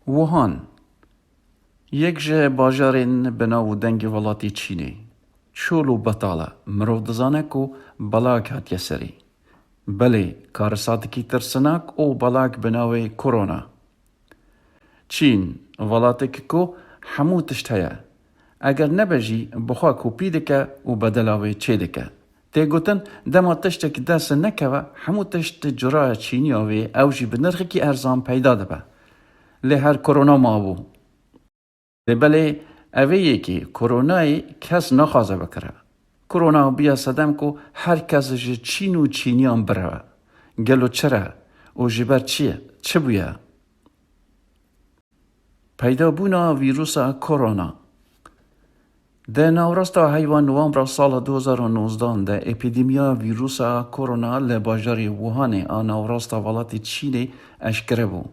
ووهان یک جه باجارین بناو دنگ ولاتی چینی چولو بطاله مرو دزانه کو بلاک هاتیه سری بله کارساتکی ترسناک او بلاک بناوی کرونا چین ولاتکی کو همو تشت هیا اگر نبجی بخوا کوپی دکه و بدلاوی چه دکه تی گوتن دما تشتک دست نکوه همو تشت جرای چینی آوی اوجی بنرخی که ارزان پیدا دبه لی هر کرونا ما بو بله اوه یکی کرونای کس نخوازه بکره کرونا بیا صدم کو هر کس جه چین و چینیان بره گلو چرا و جبر چیه چه بویا پیدا بونا ویروس کرونا ده نورستا حیوان نوامبر سال 2019 ده اپیدمیا ویروس کرونا لباجاری ووهان نورستا ولاتی چینی اشکره بو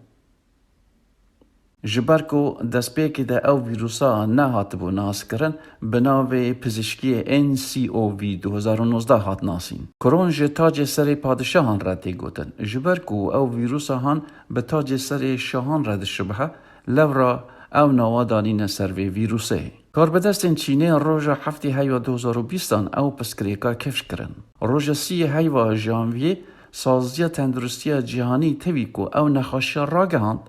جبر کو دسپیکی ده او ویروسا نهات بو ناس کرن بناوی پزشکی NCOV 2019 هات ناسین. کرون جه تاج سر پادشاهان را تی گوتن. جبر کو او ویروسا هان به تاج سر شاهان را شبه لورا او نوادانین سر ویروسه. کاربدستین چینه روژا هفته هیوا 2020 او پسکریکا کفش کرن. روژا 30 هیوا ژانویه سازیا تندرستی جهانی توی کو او نخاشی راگهاند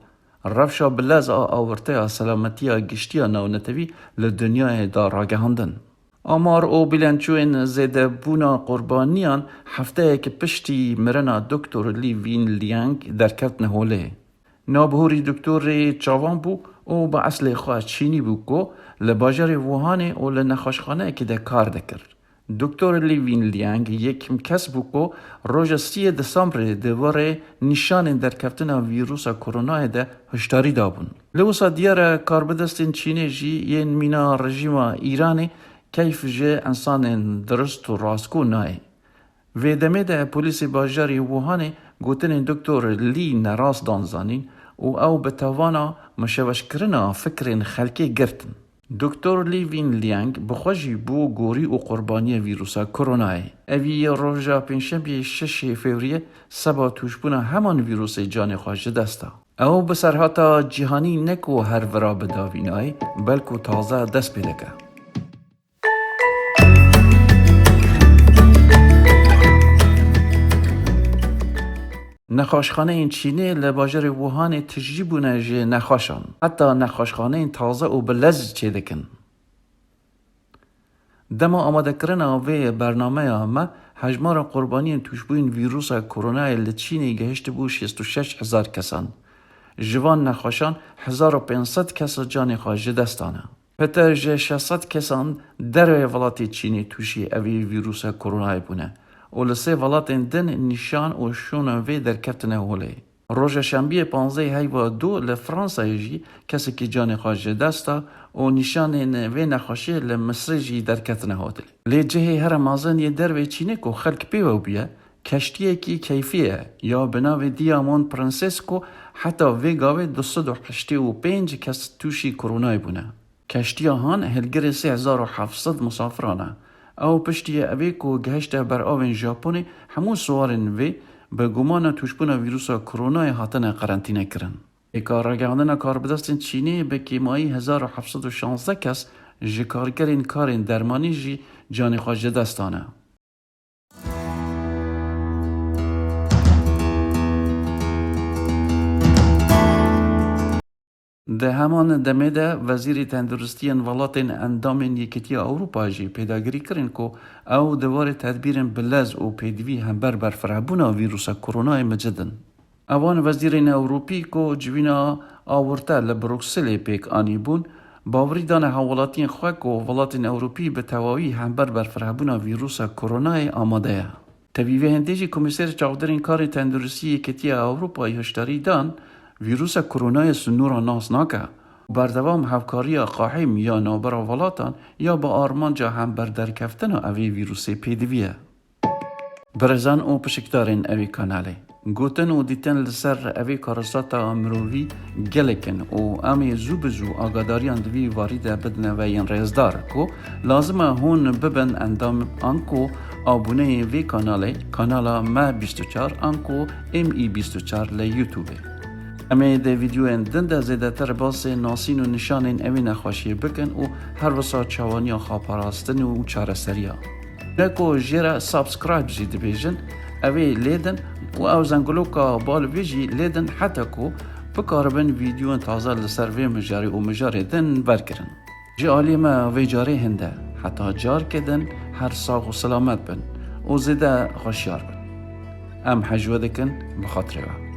رفشا بلز آورته سلامتی گشتی نونتوی لدنیای دا راگهاندن. آمار او بلنچوین زیده بونا قربانیان هفته که پشتی مرنا دکتر لی وین لیانگ در کت نهوله. نابهوری دکتر چاوان بو او با اصل خواه چینی بو کو لباجر ووهانه او لنخاشخانه که ده کار دکر. دکتر لی وین لیانگ یک کس بو کو روژ 3 دسامبر دواره نشان در کفتن ویروس کرونا ده هشداری دابون. لوسا دیار کاربدستین چینی جی ین مینا رژیم ایرانی کیف جه انسان درست و راستکو نای. و دمه ده پولیس باجاری ووهانه گوتن دکتر لی نراس دانزانین او بتوانا مشوش کرنا فکرین خلکی گرتن. دکتر لی وین لیانگ بخواجی بو گوری و قربانی ویروسا کرونای. اوی روژا پنجشنبه 6 فوریه سبا توشبونا همان ویروس جان خواج دستا. او بسرهاتا جهانی نکو هر ورا بداوینای بلکو تازه دست پیدکه. نخاشخانه این چینی لباجر ووهان تجیبونه جه نخاشان. حتی نخاشخانه این تازه و بلز چه دکن. دما آماده کرن آوه برنامه همه حجمار قربانی توشبوین ویروس کرونا لچینی گهشت بو 66,000 کسان. جوان نخاشان 1500 کس جان خواج دستانه. پتر جه 600 کسان در ولاتی چینی توشی اوی ویروس کرونا بونه. و لسه ولاتین دن نشان و شونوی در کتنه هوله. روژ شنبه 15 هیوا 2 لفرانسا جی کسی که جان خواج دستا و نشان وی نخوشی لمصر جی در کتنه هوله. لی جه هر مازن یه در وی چینه که خلق پیو بیه کشتیه کی کیفیه یا بناوی دیامون پرنسسکو حتی وی گاوی 285 کس توشی کرونای بونه. کشتیه هان هلگر 3700 مسافرانه. او پشتی اوی کو گهشته بر آوین ژاپنی همو سوارن وی به گمان توشبون ویروس کرونا هاتن قرنطینه کرن. کارگردان کاربدستین چینی به کیمایی 1716 کس جکارگرین کارین درمانی جی جان خواج دستانه. ده همان دمه ده وزیر تندرستیان ولاتین اندامین یکیتی اروپا جی پیداگیری کرن که او دوار تدبیرن بلز و پیدوی هم بر فرهبونا ویروس کرونا مجدن. اوان وزیرین اروپی که جوینا آورته لبروکسل پیک آنی بون باوری دانه حوالاتین خواه که ولاتین اروپی به تواوی هم بر فرهبونا ویروس کرونا آماده. تویوه هندیجی کمیسر چاودرین کار تندرستی یکیتی اروپا هشداری دان ویروس کرونا سنورا ناس ناکه بردوام هفکاری قاحم یا نابر ولاتان یا با آرمانجا هم بردرکفتن اوی ویروس پیدویه. برزن او پشکدارین اوی کاناله. گوتن و دیتن لسر اوی کارساتا مرووی گلکن و امی زو آگاداریان دوی وارده بدن وین ریزدار کو لازمه هون ببن اندام انکو آبونه وی کانالا ما 24 انکو ME24 لی یوتیوبه. اما ده ویدیو اندن ده زیده تر باس ناسین و نشان اوی نخواشی بکن و هر وسا چوانی خواپاراستن و چارسریا. نکو جیره سابسکرایب زید بیجن اوی لیدن و او زنگلوکا بال ویجی لیدن حتی کو بکاربن ویدیو تازه لسر وی مجاری و مجاری دن برگرن. جی آلی ما وی جاری هنده حتی جار کدن هر ساق و سلامت بن و زیده خوشیار بن. ام حجوه دکن بخاطره